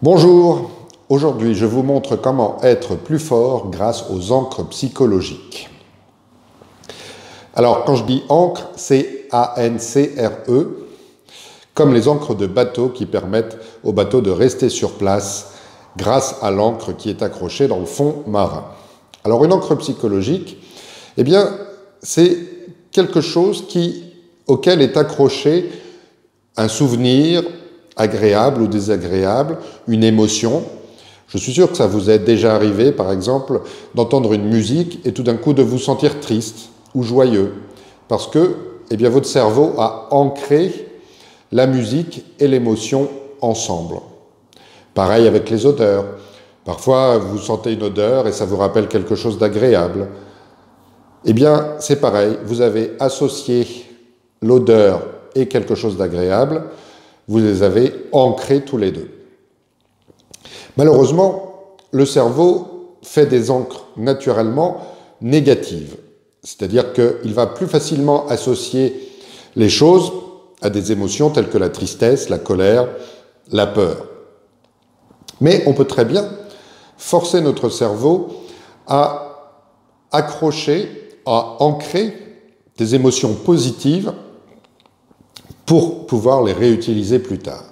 Bonjour, aujourd'hui je vous montre comment être plus fort grâce aux ancres psychologiques. Alors quand je dis ancre, c'est A-N-C-R-E, comme les ancres de bateau qui permettent au bateau de rester sur place grâce à l'encre qui est accrochée dans le fond marin. Alors une ancre psychologique, eh bien c'est quelque chose auquel est accroché un souvenir agréable ou désagréable, une émotion. Je suis sûr que ça vous est déjà arrivé, par exemple, d'entendre une musique et tout d'un coup de vous sentir triste ou joyeux, parce que eh bien, votre cerveau a ancré la musique et l'émotion ensemble. Pareil avec les odeurs. Parfois, vous sentez une odeur et ça vous rappelle quelque chose d'agréable. Eh bien, c'est pareil, vous avez associé l'odeur et quelque chose d'agréable, vous les avez ancrés tous les deux. Malheureusement, le cerveau fait des ancres naturellement négatives, c'est-à-dire qu'il va plus facilement associer les choses à des émotions telles que la tristesse, la colère, la peur. Mais on peut très bien forcer notre cerveau à accrocher, à ancrer des émotions positives pour pouvoir les réutiliser plus tard.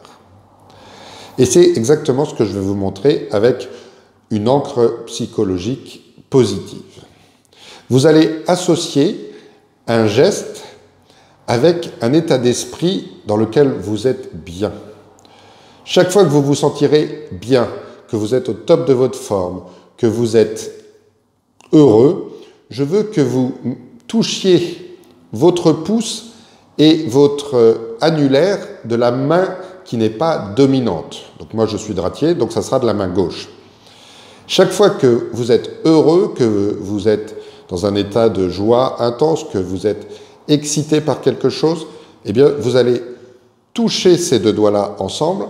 Et c'est exactement ce que je vais vous montrer avec une ancre psychologique positive. Vous allez associer un geste avec un état d'esprit dans lequel vous êtes bien. Chaque fois que vous vous sentirez bien, que vous êtes au top de votre forme, que vous êtes heureux, je veux que vous touchiez votre pouce et votre annulaire de la main qui n'est pas dominante. Donc moi je suis droitier, donc ça sera de la main gauche. Chaque fois que vous êtes heureux, que vous êtes dans un état de joie intense, que vous êtes excité par quelque chose, eh bien vous allez toucher ces deux doigts-là ensemble,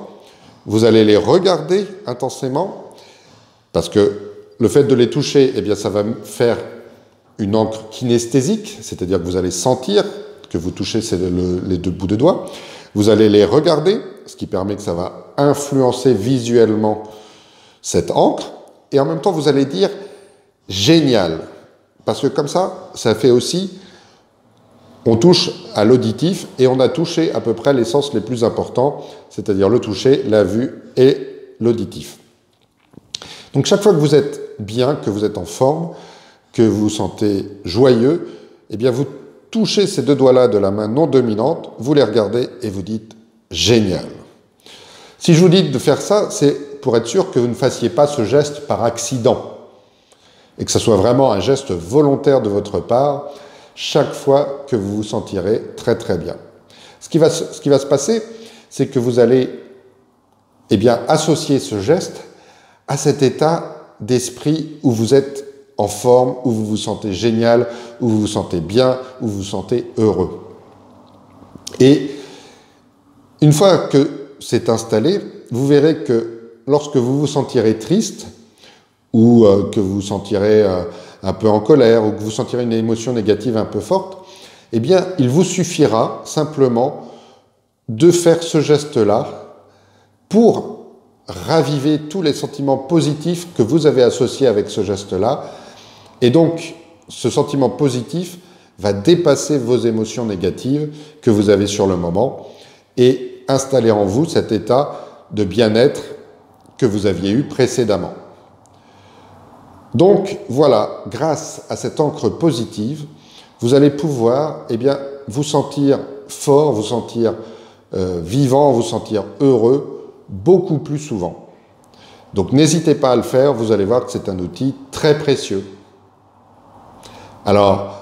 vous allez les regarder intensément, parce que le fait de les toucher, eh bien ça va faire une ancre kinesthésique, c'est-à-dire que vous allez sentir que vous touchez les deux bouts de doigts. Vous allez les regarder, ce qui permet que ça va influencer visuellement cette encre. Et en même temps, vous allez dire « génial ». Parce que comme ça, ça fait aussi, on touche à l'auditif et on a touché à peu près les sens les plus importants, c'est-à-dire le toucher, la vue et l'auditif. Donc chaque fois que vous êtes bien, que vous êtes en forme, que vous vous sentez joyeux, eh bien vous touchez ces deux doigts-là de la main non dominante, vous les regardez et vous dites « génial ». Si je vous dis de faire ça, c'est pour être sûr que vous ne fassiez pas ce geste par accident et que ce soit vraiment un geste volontaire de votre part chaque fois que vous vous sentirez très très bien. Ce qui va se passer, c'est que vous allez associer ce geste à cet état d'esprit où vous êtes en forme, où vous vous sentez génial, où vous vous sentez bien, où vous vous sentez heureux. Et une fois que c'est installé, vous verrez que lorsque vous vous sentirez triste, ou que vous vous sentirez un peu en colère, ou que vous sentirez une émotion négative un peu forte, eh bien, il vous suffira simplement de faire ce geste-là pour raviver tous les sentiments positifs que vous avez associés avec ce geste-là. Et donc, ce sentiment positif va dépasser vos émotions négatives que vous avez sur le moment et installer en vous cet état de bien-être que vous aviez eu précédemment. Donc, voilà, grâce à cette encre positive, vous allez pouvoir vous sentir fort, vous sentir vivant, vous sentir heureux beaucoup plus souvent. Donc, n'hésitez pas à le faire, vous allez voir que c'est un outil très précieux. Alors,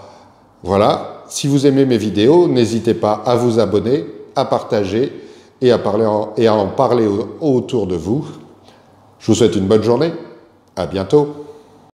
voilà, si vous aimez mes vidéos, n'hésitez pas à vous abonner, à partager et à en parler autour de vous. Je vous souhaite une bonne journée. À bientôt.